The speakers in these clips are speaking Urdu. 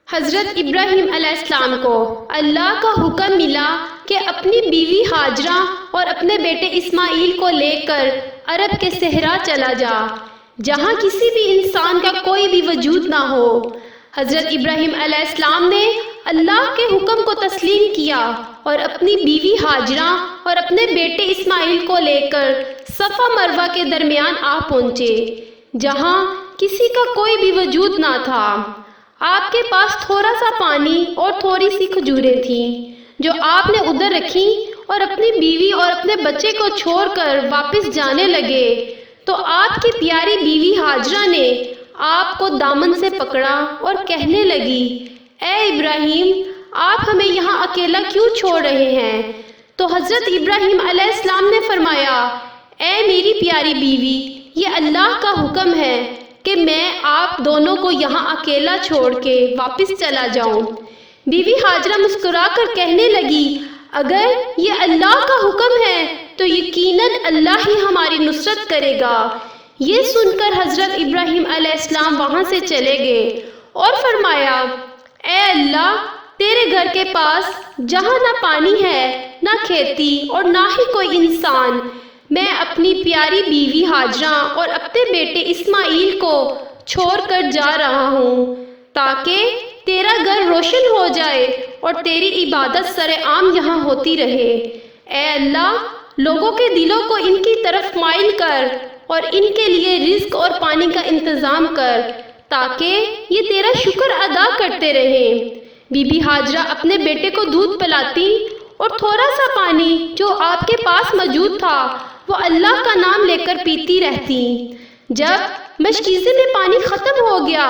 حضرت ابراہیم علیہ السلام کو اللہ کا حکم ملا کہ اپنی بیوی ہاجرہ اور اپنے بیٹے اسماعیل کو لے کر عرب کے صحرا چلا جا، جہاں کسی بھی انسان کا کوئی بھی وجود نہ ہو۔ حضرت ابراہیم علیہ السلام نے اللہ کے حکم کو تسلیم کیا اور اپنی بیوی ہاجرہ اور اپنے بیٹے اسماعیل کو لے کر صفا مروہ کے درمیان آ پہنچے، جہاں کسی کا کوئی بھی وجود نہ تھا۔ آپ کے پاس تھوڑا سا پانی اور تھوڑی سی کھجوریں تھیں، جو آپ نے ادھر رکھیں اور اپنی بیوی اور اپنے بچے کو چھوڑ کر واپس جانے لگے تو آپ کی پیاری بیوی ہاجرہ نے آپ کو دامن سے پکڑا اور کہنے لگی، اے ابراہیم، آپ ہمیں یہاں اکیلا کیوں چھوڑ رہے ہیں؟ تو حضرت ابراہیم علیہ السلام نے فرمایا، اے میری پیاری بیوی، یہ اللہ کا حکم ہے کہ میں آپ دونوں کو یہاں اکیلا چھوڑ کے واپس چلا جاؤں۔ بیوی ہاجرہ مسکرا کر کہنے لگی، اگر یہ اللہ کا حکم ہے تو یقیناً اللہ ہی ہماری نصرت کرے گا۔ یہ سن کر حضرت ابراہیم علیہ السلام وہاں سے چلے گئے اور فرمایا، اے اللہ، تیرے گھر کے پاس جہاں نہ پانی ہے، نہ کھیتی اور نہ ہی کوئی انسان، میں اپنی پیاری بیوی ہاجرہ اور اپنے بیٹے اسماعیل کو چھوڑ کر جا رہا ہوں تاکہ تیرا گھر روشن ہو جائے اور تیری عبادت سر عام یہاں ہوتی رہے۔ اے اللہ، لوگوں کے دلوں کو ان کی طرف مائل کر اور ان کے لیے رزق اور پانی کا انتظام کر تاکہ یہ تیرا شکر ادا کرتے رہیں۔ بی بی ہاجرہ اپنے بیٹے کو دودھ پلاتی اور تھوڑا سا پانی جو آپ کے پاس موجود تھا وہ اللہ کا نام لے کر پیتی رہتی۔ جب مشکیزے میں پانی ختم ہو گیا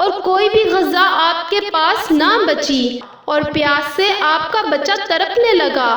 اور کوئی بھی غذا آپ کے پاس نہ بچی اور پیاس سے آپ کا بچہ تڑپنے لگا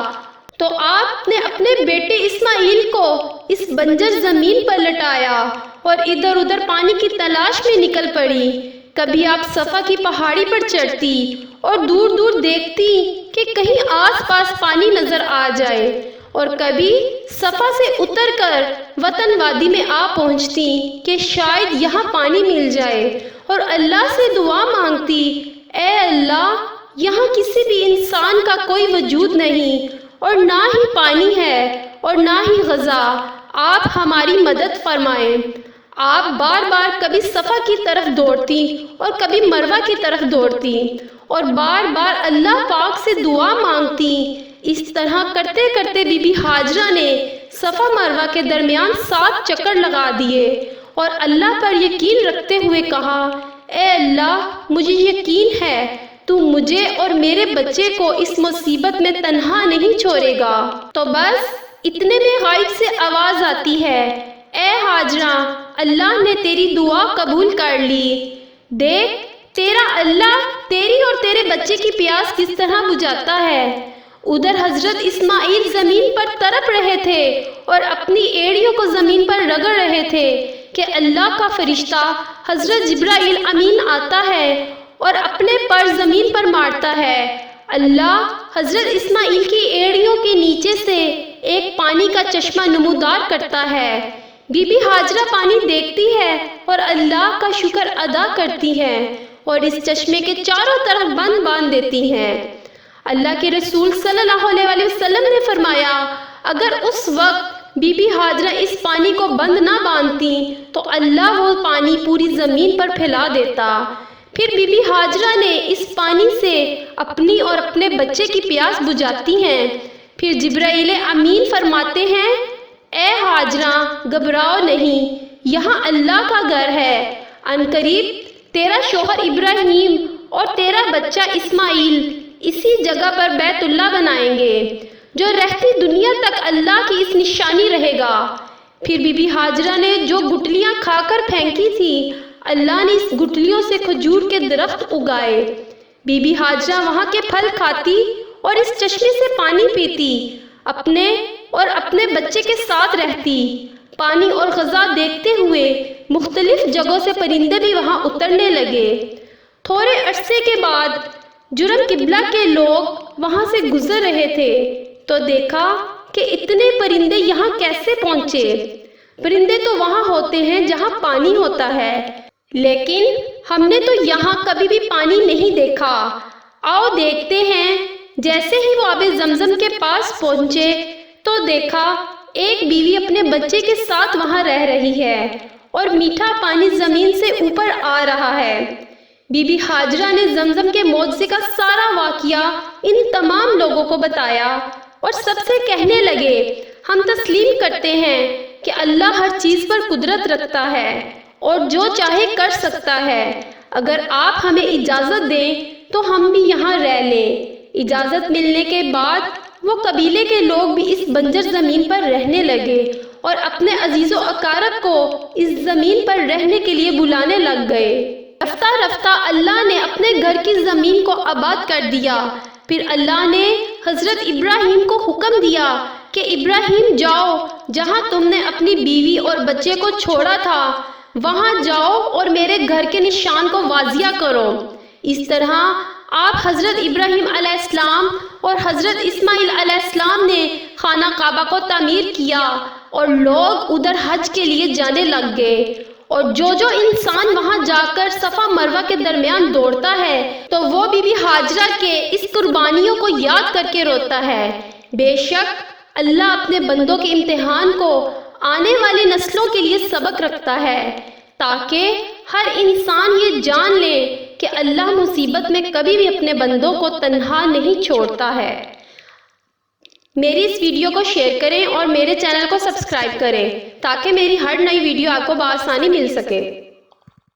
تو آپ نے اپنے بیٹے اسماعیل کو اس بنجر زمین پر لٹایا اور ادھر ادھر پانی کی تلاش میں نکل پڑی۔ کبھی آپ صفا کی پہاڑی پر چڑھتی اور دور دور دیکھتی کہ کہیں آس پاس پانی نظر آ جائے، اور کبھی صفا سے اتر کر وطن وادی میں آ پہنچتی کہ شاید یہاں پانی مل جائے اور اللہ سے دعا مانگتی، اے اللہ، یہاں کسی بھی انسان کا کوئی وجود نہیں اور نہ ہی پانی ہے اور نہ ہی غذا، آپ ہماری مدد فرمائیں۔ آپ بار بار کبھی صفا کی طرف دوڑتی اور کبھی مروہ کی طرف دوڑتی اور بار بار اللہ پاک سے دعا مانگتی۔ اس طرح کرتے کرتے بی بی ہاجرہ نے صفا مروہ کے درمیان 7 چکر لگا دیے اور اللہ پر یقین رکھتے ہوئے کہا، اے اللہ، مجھے یقین ہے تو مجھے اور میرے بچے کو اس مصیبت میں تنہا نہیں چھوڑے گا۔ تو بس اتنے میں غائب سے آواز آتی ہے، اے ہاجرہ، اللہ نے تیری دعا قبول کر لی، دیکھ تیرا اللہ تیری اور تیرے بچے کی پیاس کس طرح بجھاتا ہے۔ ادھر حضرت اسماعیل زمین پر تڑپ رہے تھے اور اپنی ایڑیوں کو زمین پر رگڑ رہے تھے کہ اللہ کا فرشتہ حضرت جبرائیل امین آتا ہے اور اپنے پر زمین پر مارتا ہے۔ اللہ حضرت اسماعیل کی ایڑیوں کے نیچے سے ایک پانی کا چشمہ نمودار کرتا ہے۔ بی بی ہاجرہ پانی دیکھتی ہے اور اللہ کا شکر ادا کرتی ہے اور اس چشمے کے چاروں طرف بند باندھ دیتی ہیں۔ اللہ کے رسول صلی اللہ علیہ وسلم نے فرمایا، اگر اس وقت بی بی ہاجرہ اس پانی کو بند نہ باندھتی تو اللہ وہ پانی پوری زمین پر پھیلا دیتا۔ پھر بی بی ہاجرہ نے اس پانی سے اپنی اور اپنے بچے کی پیاس بجھاتی ہیں۔ پھر جبرائیل امین فرماتے ہیں، اے ہاجرہ، گھبراؤ نہیں، یہاں اللہ کا گھر ہے، عنقریب تیرا شوہر ابراہیم اور تیرا بچہ اسماعیل اسی جگہ پر بیت اللہ بنائیں گے، جو رہتی دنیا تک اللہ کی اس نشانی رہے گا۔ پھر بی بی ہاجرہ نے جو گٹلیاں کھا کر پھینکی تھی، اللہ نے اس گٹلیوں سے کھجور کے درخت اگائے۔ بی بی ہاجرہ وہاں کے پھل کھاتی اور اس چشمے سے پانی پیتی، اپنے اور اپنے بچے کے ساتھ رہتی۔ پانی اور غذا دیکھتے ہوئے مختلف جگہوں سے پرندے بھی وہاں اترنے لگے۔ تھوڑے عرصے کے بعد جرم قبلہ کے لوگ وہاں سے گزر رہے تھے تو دیکھا کہ اتنے پرندے یہاں کیسے پہنچے۔ پرندے تو وہاں ہوتے ہیں جہاں پانی ہوتا ہے، لیکن ہم نے تو یہاں کبھی بھی پانی نہیں دیکھا۔ آؤ دیکھتے ہیں۔ جیسے ہی وہ آب زمزم کے پاس پہنچے تو دیکھا ایک بیوی اپنے بچے کے ساتھ وہاں رہ رہی ہے اور میٹھا پانی زمین سے اوپر آ رہا ہے۔ بی بی ہاجرہ نے زمزم کے معجزے کا سارا واقعہ ان تمام لوگوں کو بتایا اور سب سے کہنے لگے، ہم تسلیم کرتے ہیں کہ اللہ ہر چیز پر قدرت رکھتا ہے اور جو چاہے کر سکتا ہے۔ اگر آپ ہمیں اجازت دیں تو ہم بھی یہاں رہ لیں۔ اجازت ملنے کے بعد وہ قبیلے کے لوگ بھی اس بنجر زمین پر رہنے لگے اور اپنے عزیز و اقارب کو اس زمین پر رہنے کے لیے بلانے لگ گئے۔ رفتہ رفتہ اللہ نے اپنے گھر کی زمین کو آباد کر دیا۔ پھر اللہ نے حضرت ابراہیم کو حکم دیا کہ ابراہیم جاؤ، جہاں تم نے اپنی بیوی اور بچے کو چھوڑا تھا وہاں جاؤ اور میرے گھر کے نشان کو واضح کرو۔ اس طرح آپ حضرت ابراہیم علیہ السلام اور حضرت اسماعیل علیہ السلام نے خانہ کعبہ کو تعمیر کیا اور لوگ ادھر حج کے لیے جانے لگ گئے، اور جو انسان وہاں جا کر صفا مروہ کے درمیان دوڑتا ہے تو وہ بی بی ہاجرہ کے اس قربانیوں کو یاد کر کے روتا ہے۔ بے شک اللہ اپنے بندوں کے امتحان کو آنے والی نسلوں کے لیے سبق رکھتا ہے، تاکہ ہر انسان یہ جان لے کہ اللہ مصیبت میں کبھی بھی اپنے بندوں کو تنہا نہیں چھوڑتا ہے۔ میری اس ویڈیو کو شیئر کریں اور میرے چینل کو سبسکرائب کریں تاکہ میری ہر نئی ویڈیو آپ کو بآسانی مل سکے۔